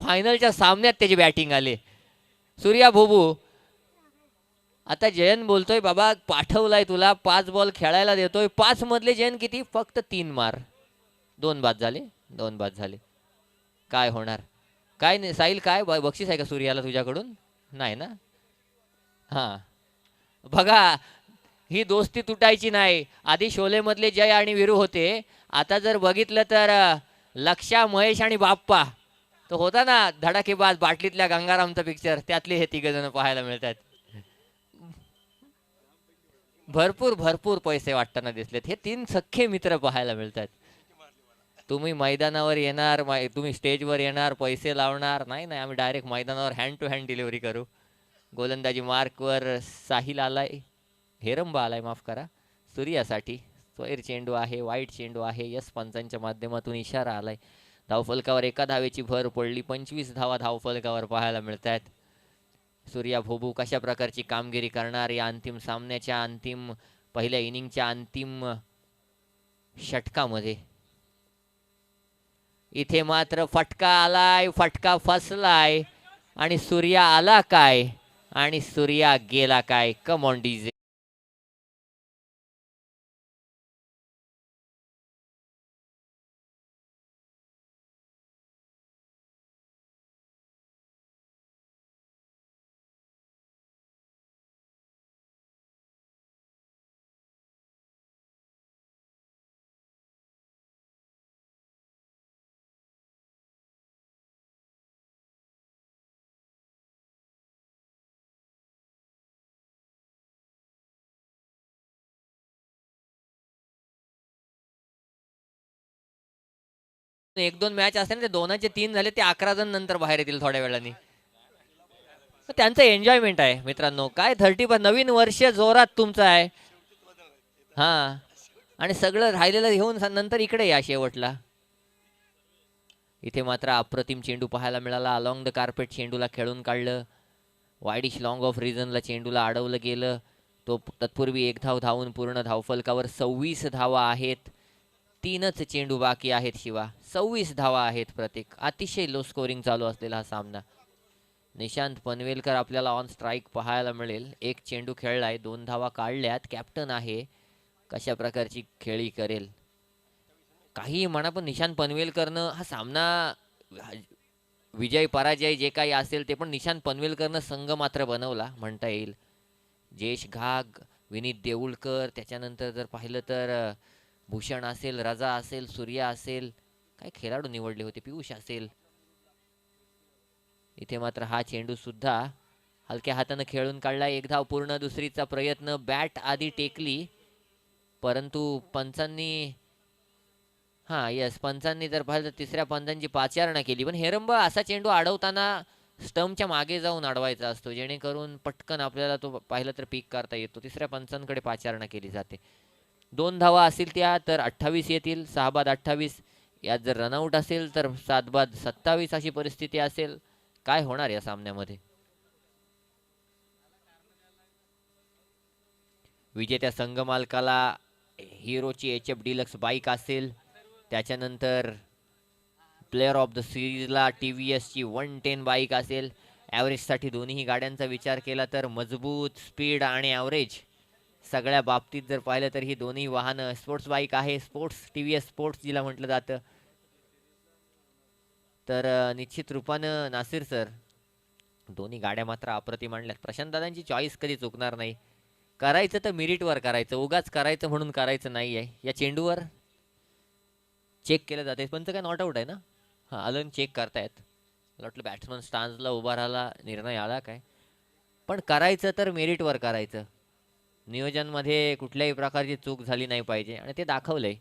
फायनलच्या सामन्यात त्याची बॅटिंग आली. सूर्या भोबू आता जयन बोलतोय बाबा पाठवलाय तुला, 5 बॉल खेळायला देतोय, 5 मधले जयन किती, फक्त 3 मार. 2 बाद झाले, 2 बाद झाले. काय होणार. काय नाही साहिल, काय बक्षीस आहे का सूर्याला तुझ्याकडून. नाही ना. हा बघा, ही दोस्ती तुटायची नाही. आधी शोले मधले जय आणि वीरू होते, आता जर बघितलं तर लक्षा, महेश आणि बाप्पा तो होता ना धडाकेबाज बाटलीतल्या गंगारामचा पिक्चर, त्यातले हे 3 जण पाहायला मिळतात. भरपूर भरपूर पैसे वाटताना दिसलेत. हे 3 सख्खे मित्र पाहायला मिळतात. तुम्ही मैदानावर येणार, तुम्ही स्टेजवर येणार, पैसे लावणार. नाही नाही, आम्ही डायरेक्ट मैदानावर हँड टू हँड डिलिव्हरी करू. गोलंदाजी मार्कवर साहिल आलाय, हेरंबा आलाय, माफ करा, सूर्यासाठी. स्वैर चेंडू आहे, वाईट चेंडू आहे. यस पंचांच्या माध्यमातून इशारा आलाय. धावफलकावर एका धावेची भर पडली. 25 धावा धावफलकावर पाहायला मिळत आहेत. सूर्या भोबू कशा प्रकारची कामगिरी करणार या अंतिम सामन्याच्या पहिल्या इनिंगच्या अंतिम षटकामध्ये. इथे मात्र फटका आलाय, फटका फसलाय आणि सूर्या आला काय आणि सूर्या गेला काय. कम ऑन डीजे. एक दोन मॅच असते ना, ते 2चे 3 झाले, ते 11 जण नंतर बाहेर येतील थोड्या वेळाने. त्यांचं एन्जॉयमेंट आहे मित्रांनो. काय 30 नवीन वर्ष जोरात तुमचं आहे. हा, आणि सगळं राहिलेलं घेऊन नंतर इकडे या शेवटला. इथे मात्र अप्रतिम चेंडू पाहायला मिळाला. अलॉंग द कार्पेट चेंडूला खेळून काढलं. वाईडिश लॉंग ऑफ रिझनला चेंडूला अडवलं गेलं. तो तत्पूर्वी 1 धाव धावून पूर्ण धावफलकावर. 26 धावा आहेत. 3च चेंडू बाकी आहेत शिवा. 26 धावा आहेत प्रत्येक. अतिशय लो स्कोरिंग चालू असलेला हा सामना. निशांत पनवेलकर आपल्याला ऑन स्ट्राईक पाहायला मिळेल. 1 चेंडू खेळलाय, 2 धावा काढल्यात. कॅप्टन आहे, कशा प्रकारची खेळी करेल काही म्हणा, पण निशांत पनवेलकरनं हा सामना, विजय पराजय जे काही असेल ते पण निशांत पनवेलकरनं संघ मात्र बनवला म्हणता येईल. जयेश घाग, विनीत देऊळकर, त्याच्यानंतर जर पाहिलं तर भूषण असेल, रजा असेल, सूर्या असेल, काय खेळाडू निवडले होते, पियुष असेल. इथे मात्र हा चेंडू सुद्धा हलक्या हाताने खेळून काढला. 1 धाव पूर्ण. दुसरीचा प्रयत्न, बॅट आधी टेकली परंतु पंचांनी पंचांनी जर पाहिलं तर तिसऱ्या पंचांची पाचारणा केली. पण हेरंबा असा चेंडू अडवताना स्टंपच्या मागे जाऊन अडवायचा असतो, जेणेकरून पटकन आपल्याला तो पाहिलं तर पीक करता येतो. तिसऱ्या पंचांकडे पाचारणा केली जाते. 2 धावा असतील त्या तर 28 येतील. 6 बाद 28. यात जर रनआउट असेल तर 7 बाद 27 अशी परिस्थिती असेल. काय होणार या सामन्यामध्ये. विजेत्या संघ मालकाला हिरोची HF डिलक्स बाईक असेल. त्याच्यानंतर प्लेअर ऑफ द सिरीजला TVS ची 110 बाईक असेल. ॲव्हरेजसाठी दोन्ही गाड्यांचा विचार केला तर मजबूत, स्पीड आणि ॲव्हरेज सगळ्या बाबतीत जर पाहिलं तर ही दोन्ही वाहनं स्पोर्ट्स बाईक आहे. TVS स्पोर्ट्स जिला म्हटलं जातं. तर निश्चित रूपानं नासिर सर, दोन्ही गाड्या मात्र अप्रतिम आणल्यात. प्रशांत दादांची चॉईस कधी चुकणार नाही. करायचं तर मेरिटवर करायचं, उगाच करायचं म्हणून करायचं नाही आहे. या चेंडूवर चेक केलं जाते. पण काय नॉट आऊट आहे ना. हां, आलं चेक करतायत. मला वाटलं बॅट्समन स्टान्सला उभा राहिला, निर्णय आला काय. पण करायचं तर मेरिटवर करायचं. नियोजनमध्ये कुठल्याही प्रकारची चूक झाली नाही पाहिजे आणि ते दाखवलंय.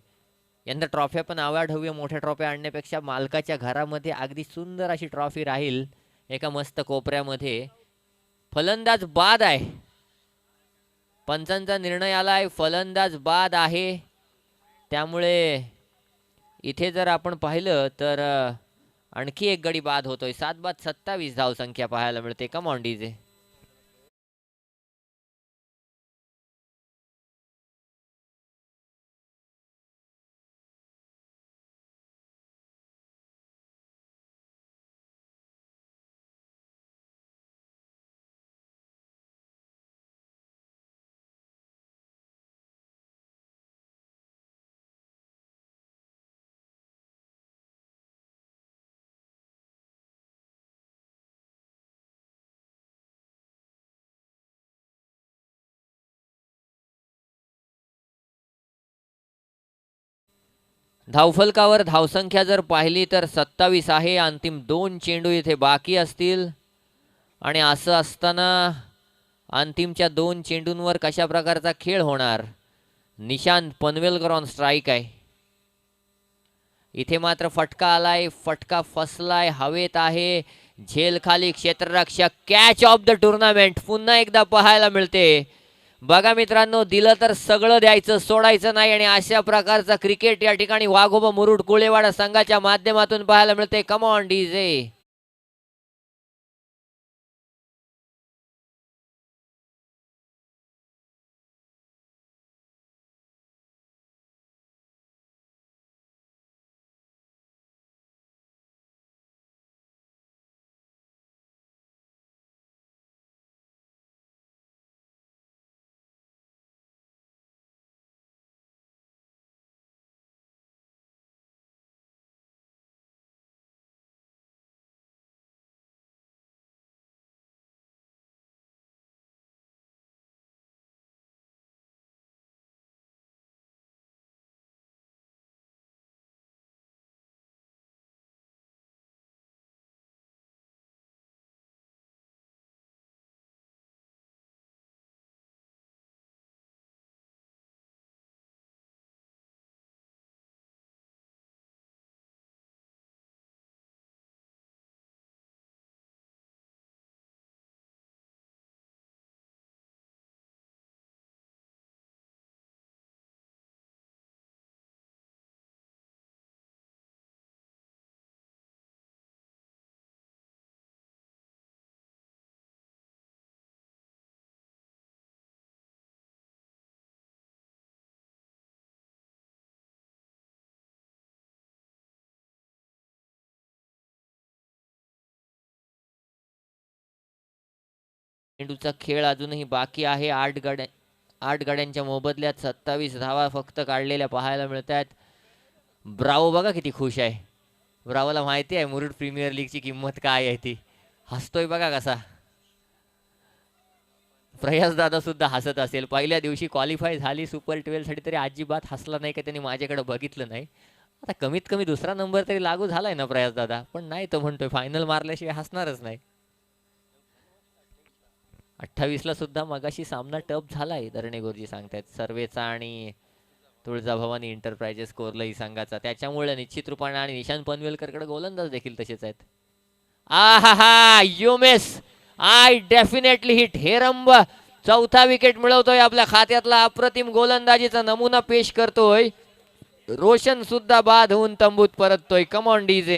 यंदा ट्रॉफ्या पण आवाढव्य मोठ्या ट्रॉफ्या आणण्यापेक्षा मालकाच्या घरामध्ये अगदी सुंदर अशी ट्रॉफी राहील एका मस्त कोपऱ्यामध्ये. फलंदाज बाद आहे. पंचांचा निर्णय आलाय, फलंदाज बाद आहे. त्यामुळे इथे जर आपण पाहिलं तर आणखी एक गडी बाद होतोय. 7 बाद 27 धावसंख्या पाहायला मिळते. कम ऑन डीजे. धावफलकावर धावसंख्या जर पाहिली तर 27 आहे. अंतिम 2 चेंडू इथे बाकी असतील आणि असं असताना अंतिमच्या 2 चेंडूंवर कशा प्रकारचा खेळ होणार. निशांत पनवेलकर ऑन स्ट्राईक आहे. इथे मात्र फटका आलाय, फटका फसलाय, हवेत आहे, झेल खाली, क्षेत्ररक्षक, कॅच ऑफ द टुर्नामेंट पुन्हा एकदा पाहायला मिळते. बघा मित्रांनो, दिलं तर सगळं द्यायचं, सोडायचं नाही आणि अशा प्रकारचा क्रिकेट या ठिकाणी वाघोबा मुरुड कोळेवाडा संघाच्या माध्यमातून पाहायला मिळते. कम ऑन डीजे. चेंडूचा खेळ अजूनही बाकी आहे. 8 गड्यांच्या मोबदल्यात 27 धावा फक्त काढलेल्या पाहायला मिळत आहेत. ब्रावो बघा किती खुश आहे. ब्रावोला माहिती आहे मुरुड प्रीमियर लीगची किंमत काय आहे ती. हसतोय बघा कसा. प्रयास दादा सुद्धा हसत असेल. पहिल्या दिवशी क्वालिफाय झाली सुपर 12 साठी तरी अजिबात हसला नाही का त्यांनी माझ्याकडे बघितलं नाही. आता कमीत कमी दुसरा नंबर तरी लागू झालाय ना प्रयास दादा, पण नाही तो म्हणतोय फायनल मारल्याशिवाय हसणारच नाही. 28ला सुद्धा मगाशी सामना टफ झालाय धरणे गुरुजी सांगतायत. सर्वेचा आणि तुळजाभवानी एंटरप्राइजेस कोरलई संघाचा, त्याच्यामुळे निश्चित रूपाने आणि निशांत पनवेलकरकडे गोलंदाज देखील तसेच आहेत. Aha, you miss, I definitely hit. Heramb चौथा विकेट मिळवतोय. आपल्या खात्यातला अप्रतिम गोलंदाजीचा नमुना पेश करतोय. रोशन सुद्धा बाद होऊन तंबूत परततोय. Come on DJ.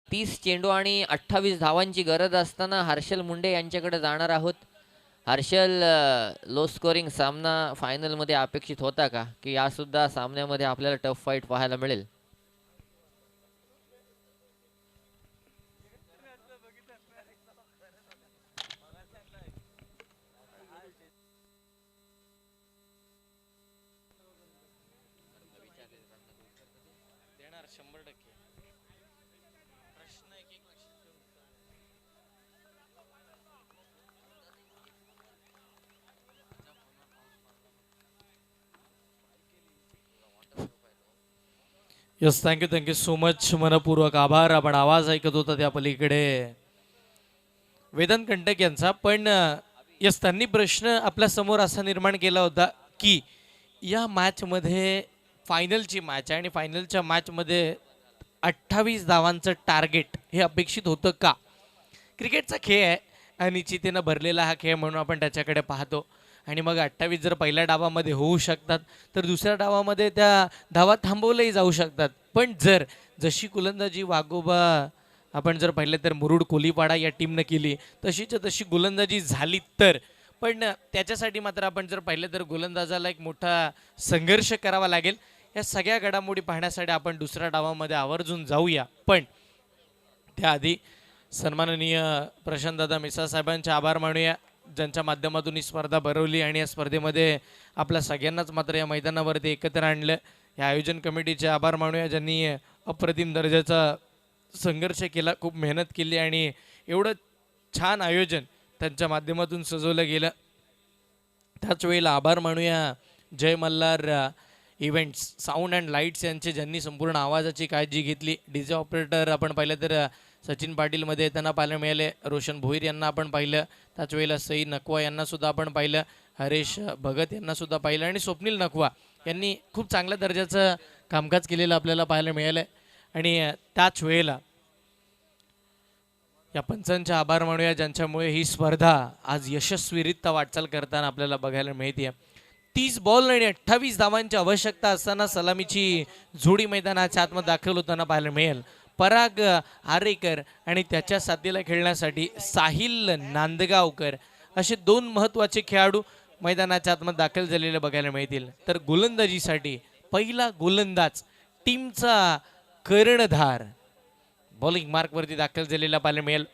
तीस चेंडू आणि 28 धावांची गरज असताना हर्षल मुंडे यांच्याकडे जाणार आहोत. हर्षल, लो स्कोरिंग सामना फायनलमध्ये अपेक्षित होता का, की या सुद्धा सामन्यामध्ये आपल्याला टफ फाईट पाहायला मिळेल? Yes, thank you so much. मनपूर्वक आभार. आपण आवाज ऐकत होता त्या पलीकडे वेदांत कंटक यांचा. पण यस, त्यांनी प्रश्न आपल्या समोर असा निर्माण केला होता की या मॅचमध्ये फायनलची मॅच आहे आणि फायनलच्या मॅचमध्ये 28 धावांचं टार्गेट हे अपेक्षित होतं का? क्रिकेटचा खेळ आहे, अनिश्चितेनं भरलेला हा खेळ म्हणून आपण त्याच्याकडे पाहतो आणि मग 28 जर पहिल्या डावामध्ये होऊ शकतात तर दुसऱ्या डावामध्ये त्या धावा थांबवल्याही जाऊ शकतात. पण जर जशी गोलंदाजी वाघोबा आपण जर पाहिलं तर मुरुड कोलीपाडा या टीमनं केली तशीच्या तशी गोलंदाजी झाली तर, पण त्याच्यासाठी मात्र आपण जर पाहिलं तर गोलंदाजाला एक मोठा संघर्ष करावा लागेल. या सगळ्या घडामोडी पाहण्यासाठी आपण दुसऱ्या डावामध्ये आवर्जून जाऊया. पण त्याआधी सन्माननीय प्रशांतदादा मिसाळ साहेबांचे आभार मानूया, ज्यांच्या माध्यमातून ही स्पर्धा भरवली आणि या स्पर्धेमध्ये आपल्या सगळ्यांनाच मात्र या मैदानावरती एकत्र आणलं. या आयोजन कमिटीचे आभार मानूया, ज्यांनी अप्रतिम दर्जाचा संघर्ष केला, खूप मेहनत केली आणि एवढं छान आयोजन त्यांच्या माध्यमातून सजवलं गेलं. त्याच वेळेला आभार मानूया Jai Malhar events sound and lights यांचे, ज्यांनी संपूर्ण आवाजाची काळजी घेतली. डीजे ऑपरेटर आपण पाहिलं तर सचिन पाटीलमध्ये येताना पाहायला मिळाले, रोशन भोईर यांना आपण पाहिलं, त्याच वेळेला सई नकवा यांना सुद्धा आपण पाहिलं, हरेश भगत यांना सुद्धा पाहिलं आणि स्वप्नील नकवा यांनी खूप चांगल्या दर्जाचं कामकाज केलेलं आपल्याला पाहायला मिळालं. आणि त्याच वेळेला या पंचांचे आभार मानूया, ज्यांच्यामुळे ही स्पर्धा आज यशस्वीरित्या वाटचाल करताना आपल्याला बघायला मिळते. 30 बॉल आणि 28 धावांची आवश्यकता असताना सलामीची जोडी मैदानाच्या आतमध्ये दाखल होताना पाहायला मिळेल. पराग आरेकर आणि त्याच्या साथीला खेळण्यासाठी साहिल नांदगावकर असे 2 महत्त्वाचे खेळाडू मैदानाच्या आतमध्ये दाखल झालेले बघायला मिळतील. तर गोलंदाजीसाठी पहिला गोलंदाज टीमचा कर्णधार बॉलिंग मार्कवरती दाखल झालेला पाहायला मिळेल.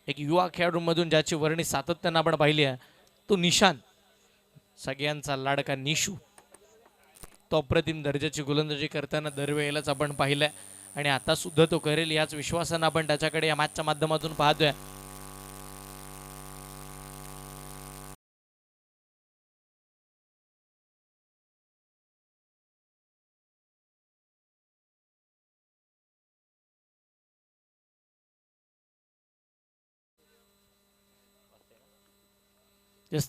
एक युवा खेळाडूंमधून ज्याची वर्णी सातत्यानं आपण पाहिली आहे तो निशांत, सगळ्यांचा लाडका निशू. तो अप्रतिम दर्जाची गोलंदाजी करताना दरवेळेलाच आपण पाहिलंय आणि आता सुद्धा तो करेल याच विश्वासानं आपण त्याच्याकडे या मॅचच्या माध्यमातून पाहतोय.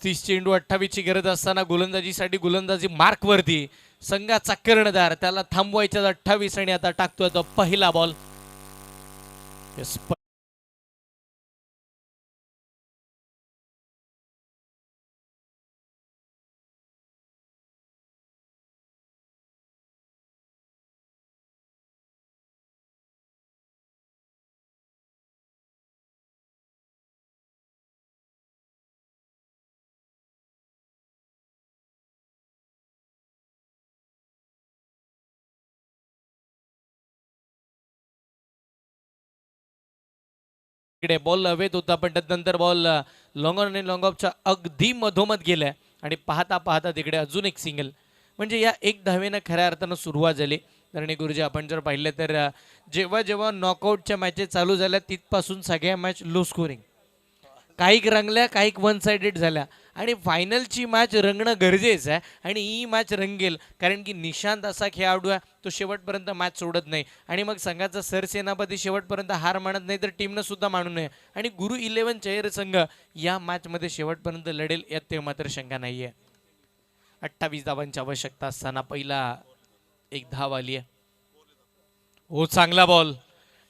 तीस चेंडू 28 ची गरज असताना गोलंदाजीसाठी गोलंदाजी मार्कवरती संघाचा कर्णधार, त्याला थांबवायचा 28 आणि आता टाकतोय तो पहिला बॉल. इकडे बॉल हवेत होता पण त्यानंतर बॉल लॉंग ऑन आणि लॉंग ऑफच्या अगदी मधोमध गेलाय आणि पाहता पाहता तिकडे अजून एक सिंगल. म्हणजे या एक धावेनं खऱ्या अर्थानं सुरुवात झाली. धरणी गुरुजी आपण जर पाहिलं तर जेव्हा जेव्हा नॉकआउटच्या मॅचेस चालू झाल्या तिथपासून सगळ्या मॅच लो स्कोरिंग, काही रंगल्या काही वन साइडेड झाल्या आणि फायनलची मॅच रंगणं गरजेचं आहे आणि ही मॅच रंगेल कारण की निशांत असा खेळाडू आहे तो शेवटपर्यंत मॅच सोडत नाही आणि मग संघाचा सरसेनापती शेवटपर्यंत हार मानत नाही तर टीमनं सुद्धा मानू नये आणि गुरु 11 चेहर संघ या मॅचमध्ये शेवटपर्यंत लढेल यात ते मात्र शंका नाही आहे. 28 धावांची आवश्यकता असताना पहिला एक धाव आली आहे. हो चांगला बॉल,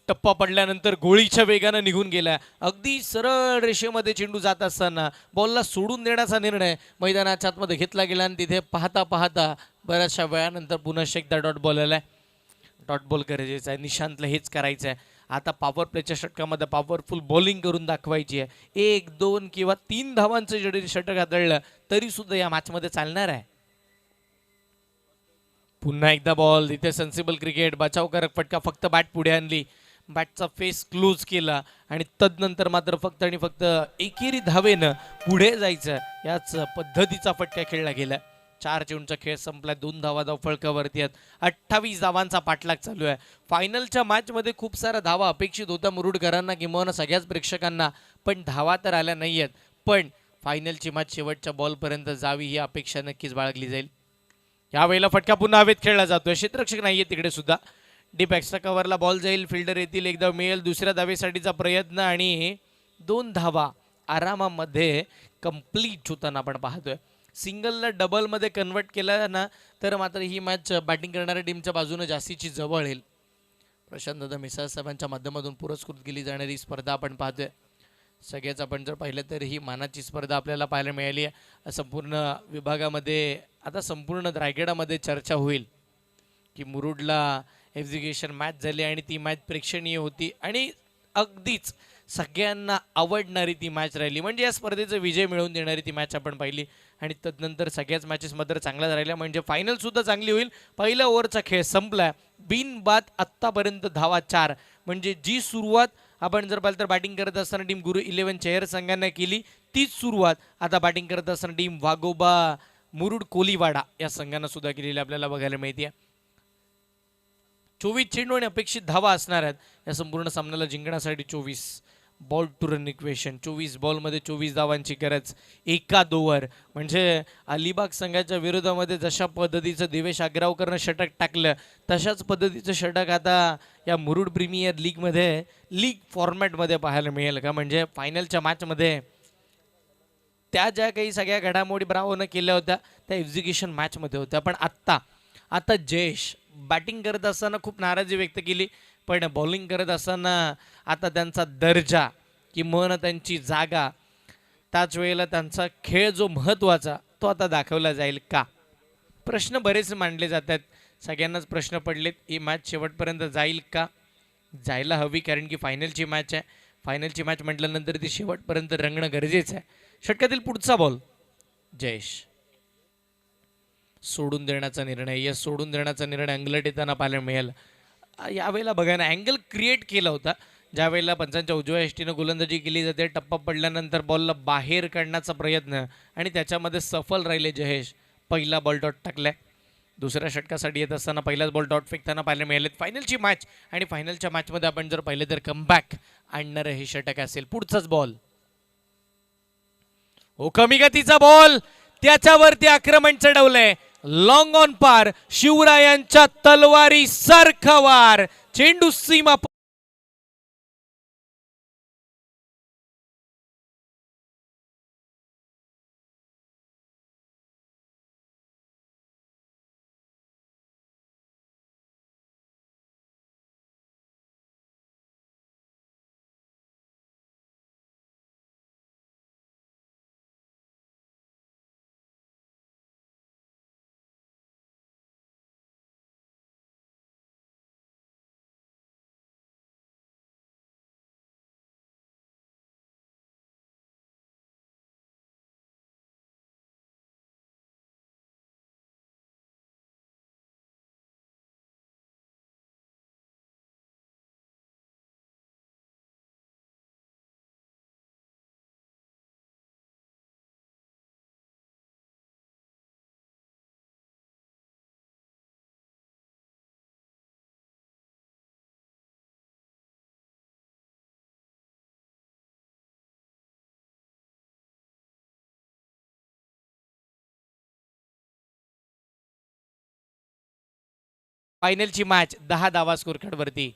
टप्पा पडल्यानंतर गोळीच्या वेगानं निघून गेला. अगदी सरळ रेषेमध्ये चेंडू जात असताना बॉलला सोडून देण्याचा निर्णय मैदानाच्या आतमध्ये घेतला गेला आणि तिथे पाहता पाहता बऱ्याचशा वेळानंतर पुन्हा एकदा डॉट बॉल आलाय. डॉट बॉल गरजेचा आहे, निशांतला हेच करायचं आहे. आता पॉवर प्लेच्या षटकामध्ये पॉवरफुल बॉलिंग करून दाखवायची आहे. 1, 2 किंवा 3 धावांचं जरी षटक हाताळलं तरी सुद्धा या मॅचमध्ये चालणार आहे. पुन्हा एकदा बॉल, इथे सेन्सिबल क्रिकेट, बचावकारक फटका, फक्त बॅट पुढे आणली, बॅटचा फेस क्लोज केला आणि तदनंतर मात्र फक्त आणि फक्त एकेरी धावेनं पुढे जायचं याच पद्धतीचा फटका खेळला गेला. 4 चेंडूचा खेळ संपला, 2 धावा धाव फळकावरती आहेत. 28 धावांचा पाठलाग चालू आहे. फायनलच्या मॅचमध्ये खूप साऱ्या धावा अपेक्षित होत्या मुरुडकरांना किंवा सगळ्याच प्रेक्षकांना, पण धावा तर आल्या नाही आहेत. पण फायनलची मॅच शेवटच्या बॉलपर्यंत जावी ही अपेक्षा नक्कीच बाळगली जाईल. यावेळेला फटका पुन्हा हवेत खेळला जातोय, क्षेत्ररक्षक नाहीये तिकडे सुद्धा. डीप एक्स्ट्रा कव्हरला बॉल जाईल, फिल्डर येतील, एकदा मिळेल, दुसऱ्या धावेसाठीचा प्रयत्न आणि 2 धावा आरामामध्ये कंप्लीट होताना आपण पाहतोय. सिंगलला डबलमध्ये कन्वर्ट केला ना तर मात्र ही मॅच बॅटिंग करणाऱ्या टीमच्या बाजूनं जास्तीची जवळ येईल. प्रशांत दादा मिसाळ साहेबांच्या माध्यमातून पुरस्कृत केली जाणारी स्पर्धा आपण पाहतोय. सगळ्याच आपण जर पाहिलं तर ही मानाची स्पर्धा आपल्याला पाहायला मिळाली आहे. संपूर्ण विभागामध्ये आता संपूर्ण रायगडामध्ये चर्चा होईल की मुरुडला एक्झिक्युशन मॅच झाली आणि ती मॅच प्रेक्षणीय होती आणि अगदीच सगळ्यांना आवडणारी ती मॅच राहिली. म्हणजे या स्पर्धेचा विजय मिळवून देणारी ती मॅच आपण पाहिली आणि तदनंतर सगळ्याच मॅचेस मात्र चांगल्या राहिल्या. म्हणजे फायनलसुद्धा चांगली होईल. पहिल्या ओव्हरचा खेळ संपला. बिनबाद आत्तापर्यंत धावा 4. म्हणजे जी सुरुवात आपण जर पाहिलं तर बॅटिंग करत असताना टीम गुरु 11 चेअर संघांना केली तीच सुरुवात आता बॅटिंग करत असताना टीम वाघोबा मुरुड कोलीवाडा या संघांना सुद्धा केलेली आपल्याला बघायला मिळते. 24 चेंडू आणि अपेक्षित धावा असणार आहेत या संपूर्ण सामन्याला जिंकण्यासाठी. 24 बॉल टू रन इक्वेशन, 24 बॉलमध्ये 24 धावांची गरज एकाद ओव्हर. म्हणजे अलिबाग संघाच्या विरोधामध्ये जशा पद्धतीचं देवेश आग्रावकरनं षटक टाकलं तशाच पद्धतीचं षटक आता या मुरुड प्रीमियर लीगमध्ये लीग फॉर्मॅटमध्ये पाहायला मिळेल का. म्हणजे फायनलच्या मॅचमध्ये त्या ज्या काही सगळ्या घडामोडी ब्रावोनं केल्या होत्या त्या एक्झिक्युशन मॅचमध्ये होत्या. पण आता जयेश बॅटिंग करत असताना खूप नाराजी व्यक्त केली, पण बॉलिंग करत असताना आता त्यांचा दर्जा किंवा त्यांची जागा त्याच वेळेला त्यांचा खेळ जो महत्त्वाचा तो आता दाखवला जाईल का. प्रश्न बरेच मांडले जातात. सगळ्यांनाच प्रश्न पडलेत ही मॅच शेवटपर्यंत जाईल का. जायला हवी कारण की फायनलची मॅच आहे. फायनलची मॅच म्हटल्यानंतर ती शेवटपर्यंत रंगणं गरजेचं आहे. षटकातील पुढचा बॉल जयेश सोडून देण्याचा निर्णय. सोडून देण्याचा निर्णय अंगलट येताना पाहायला मिळेल. यावेळेला बघा ना अँगल क्रिएट केला होता ज्यावेळेला पंचांच्या उजव्या एष्टीनं गोलंदाजी केली जाते. टप्पा पडल्यानंतर बॉलला बाहेर काढण्याचा प्रयत्न आणि त्याच्यामध्ये सफल राहिले जयेश. पहिला बॉल डॉट टाकलाय. दुसऱ्या षटकासाठी येत असताना पहिलाच बॉल डॉट फेकताना पाहायला मिळाले. फायनलची मॅच आणि फायनलच्या मॅचमध्ये आपण जर पाहिलं तर कमबॅक आणणारं हे षटक असेल. पुढचाच बॉल कमी गतीचा बॉल त्याच्यावरती आक्रमण चढवलंय. लॉंग ऑन पार शिवरायांच्या तलवारी सारखा वार. चेंडू सीमा फायनलची मॅच 10 धावा स्कोर कार्डवरती.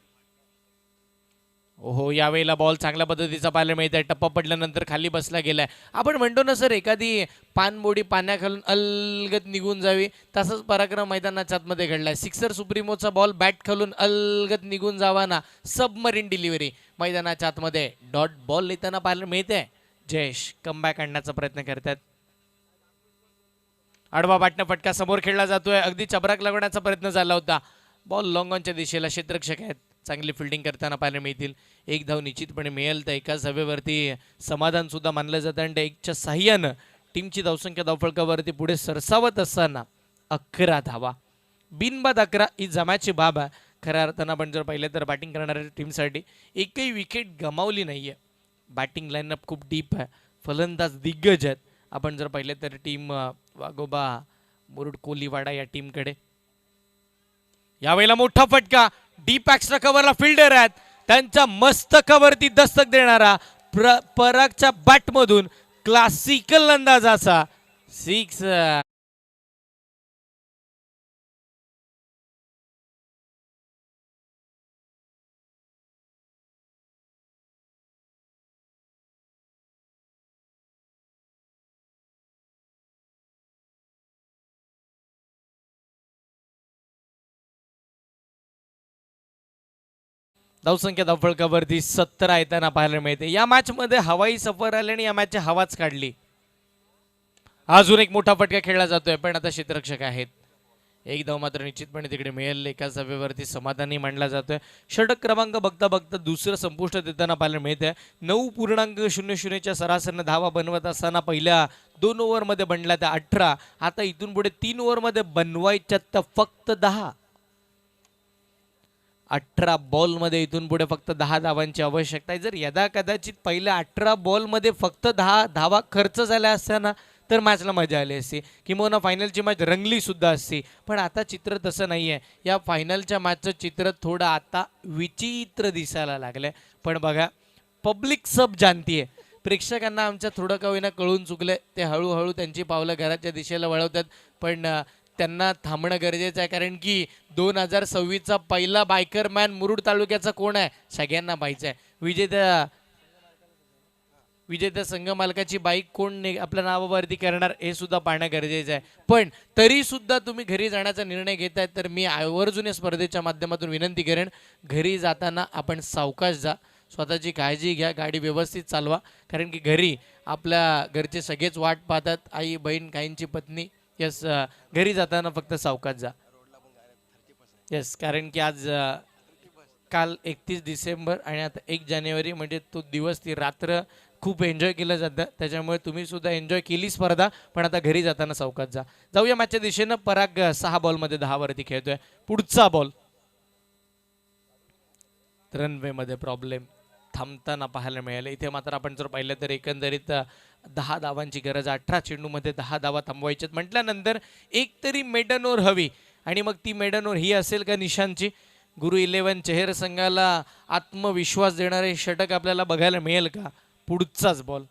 ओहो यावेळेला बॉल चांगल्या पद्धतीचा पाहायला मिळत आहे. टप्पा पडल्यानंतर खाली बसला गेलाय. आपण म्हणतो ना सर एखादी पानबोडी पाण्याखालून अलगत निघून जावी तसाच पराक्रम मैदानाच्या आतमध्ये घडलाय. सिक्सर सुप्रीमोचा बॉल बॅट खालून अलगत निघून जावा ना सबमरीन डिलिव्हरी मैदानाच्या आतमध्ये डॉट बॉल येताना पाहायला मिळते. जयेश कमबॅक आणण्याचा प्रयत्न करतात. आडवा बाटणं फटका समोर खेळला जातोय. अगदी चबराक लागण्याचा प्रयत्न झाला होता. बॉल लॉंग ऑनच्या दिशेला. क्षेत्ररक्षक आहेत चांगली फिल्डिंग करताना पाहायला मिळतील. एक धाव निश्चितपणे मिळेल तर एकाच धावेवरती समाधान सुद्धा मानलं जातं आणि एकच्या साह्यानं टीमची धावसंख्या धावफलकावरती पुढे सरसावत असताना 11 धावा बिनबाद 11 ही जमाची बाब आहे. खऱ्या अर्थानं आपण जर पाहिलं तर बॅटिंग करणाऱ्या टीमसाठी एकही विकेट गमावली नाहीये. बॅटिंग लाईनअप खूप डीप आहे. फलंदाज दिग्गज आहेत. आपण जर पाहिलं तर टीम वाघोबा मुरुड कोलीवाडा या टीमकडे यावेळेला मोठा फटका. डीप एक्स्ट्रा कव्हरला फिल्डर आहेत त्यांच्या मस्तकावरती दस्तक देणारा परागच्या बॅटमधून क्लासिकल अंदाजाचा 6 धावसंख्या धावफलकावरती 17 येताना पाहायला मिळते. या मॅच मध्ये हवाई सफर आल्याने या मॅचची हवाच काढली. अजून एक मोठा फटका खेळला जातोय पण आता क्षेत्ररक्षक आहेत. एक धाव मात्र निश्चितपणे तिकडे मिळेल. एका सभेवरती समाधानी मानला जातोय. षटक क्रमांक बघता बघता दुसरं संपुष्टात येताना पाहायला मिळतंय. 9.00च्या सरासरीने धावा बनवत असताना पहिल्या 2 ओव्हरमध्ये बनल्या त्या 18. आता इथून पुढे 3 ओव्हरमध्ये बनवायच्या तर फक्त 10. 18 बॉलमध्ये इथून पुढे फक्त 10 धावांची आवश्यकता आहे. जर यदा कदाचित पहिल्या 18 बॉलमध्ये फक्त 10 धावा खर्च झाल्या असत्या ना तर मॅचला मजा आली असती, किंवा फायनलची मॅच रंगली सुद्धा असती. पण आता चित्र तसं नाही आहे. या फायनलच्या मॅचचं चित्र थोडं आता विचित्र दिसायला लागलंय. पण बघा, पब्लिक सब जानती आहे. प्रेक्षकांना आमच्या थोडं का होईना कळून चुकलं, ते हळूहळू त्यांची पावलं घराच्या दिशेला वळवतात. पण त्यांना थांबणं गरजेचं आहे, कारण की 2026चा पहिला बायकर मॅन मुरुड तालुक्याचा कोण आहे सगळ्यांना पाहायचं आहे. विजेत्या संघ मालकाची बाईक कोण आपल्या नावावरती करणार हे सुद्धा पाहणं गरजेचं आहे. पण तरी सुद्धा तुम्ही घरी जाण्याचा निर्णय घेताय तर मी आवर्जून या स्पर्धेच्या माध्यमातून विनंती करेन, घरी जाताना आपण सावकाश जा, स्वतःची काळजी घ्या, गाडी व्यवस्थित चालवा. कारण की घरी आपल्या घरचे सगळेच वाट पाहतात, आई बहीण काहींची पत्नी. यस, घरी जाताना फक्त सावकाश जा. यस, कारण की आज काल 31 डिसेंबर आणि आता 1 जानेवारी म्हणजे तो दिवस, ती रात्र खूप एन्जॉय केलं जातं. त्याच्यामुळे तुम्ही सुद्धा एन्जॉय केली स्पर्धा, पण आता घरी जाताना सावकाश जा. जाऊया मॅचच्या दिशेनं. पराग 6 बॉलमध्ये 10 वरती खेळतोय. पुढचा बॉल रनवेमध्ये प्रॉब्लेम थांबताना पाहायला मिळाले. इथे मात्र आपण जर पाहिलं तर एकंदरीत 10 धावांची गरज. 18 चेंडूमध्ये 10 धावा थांबवायच्यात म्हटल्यानंतर एक तरी मेडन ओव्हर हवी. आणि मग ती मेडन ओव्हर ही असेल का निशांची? गुरु 11 चेहर संघाला आत्मविश्वास देणारे षटक आपल्याला बघायला मिळेल का? पुढचाच बॉल.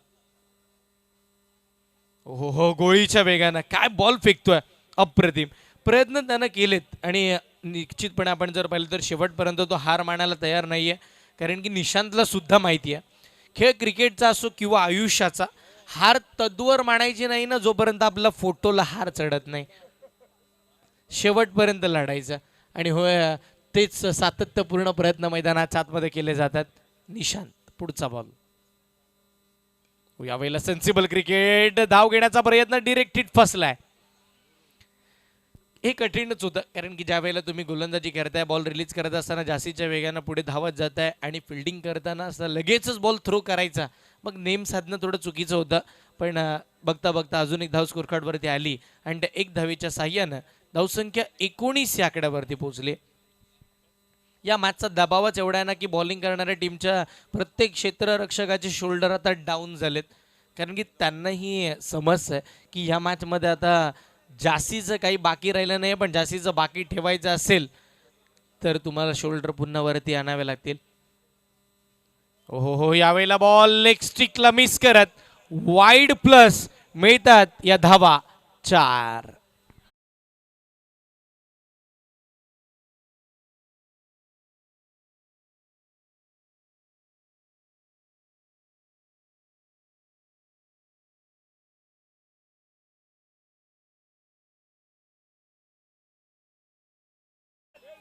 हो, गोळीच्या वेगानं काय बॉल फेकतोय, अप्रतिम. प्रयत्न त्यानं केलेत आणि निश्चितपणे आपण जर पाहिलं तर शेवटपर्यंत तो हार मानायला तयार नाहीये. कारण की निशांतला सुद्धा माहिती आहे, खेळ क्रिकेटचा असो किंवा आयुष्याचा, हार तद्वर मानायची नाही ना जोपर्यंत आपला फोटोला हार चढत नाही. शेवटपर्यंत लढायचं. आणि होय, तेच सातत्यपूर्ण प्रयत्न मैदानाच्या आतमध्ये केले जातात. निशांत, पुढचा बॉल. यावेळेला सेन्सिबल क्रिकेट, धाव घेण्याचा प्रयत्न, डिरेक्ट हिट फसलाय. हे कठीणच होतं, कारण की ज्या वेळेला तुम्ही गोलंदाजी करताय, बॉल रिलीज करत असताना जास्तीच्या वेगानं पुढे धावत जाताय आणि फिल्डिंग करताना असं लगेचच बॉल थ्रो करायचा, मग नेम साधणं थोडं चुकीचं होतं. पण बघता बघता अजून एक धाव स्कोर कार्डवरती आली आणि त्या 1 धावेच्या साह्यानं धावसंख्या 19 या आकड्यावरती पोहोचली. या मॅचचा दबावच एवढा आहे ना की बॉलिंग करणाऱ्या टीमच्या प्रत्येक क्षेत्ररक्षकाचे शोल्डर आता डाऊन झालेत. कारण की त्यांनाही समज आहे की ह्या मॅचमध्ये आता जास्तीचं काही बाकी राहिलं नाही, पण जास्तीचं बाकी ठेवायचं असेल तर तुम्हाला शोल्डर पुन्हा वरती आणावे लागतील. हो, यावेळेला बॉल लेग स्टिकला मिस करत वाईड प्लस मिळतात या धावा 4.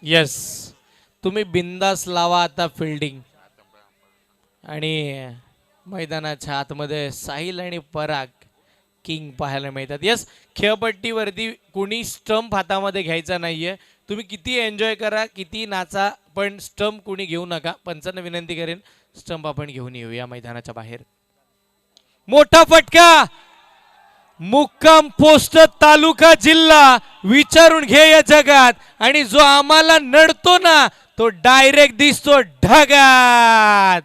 यस, तुम्ही बिंदास लावा आता फिल्डिंग. आणि मैदानाच्या आतमध्ये साहिल आणि पराग किंग पाहायला मिळतात. यस, खेळपट्टीवरती कोणी स्टंप हातामध्ये घ्यायचा नाहीये. तुम्ही किती एन्जॉय करा, किती नाचा, पण स्टंप कोणी घेऊ नका. पंचांना विनंती करेन, स्टंप आपण घेऊन येऊया मैदानाच्या बाहेर. मोठा फटका, मुक्काम पोस्ट तालुका जिल्हा विचारून घे या जगात. आणि जो आम्हाला नडतो ना तो डायरेक्ट दिसतो ढगात.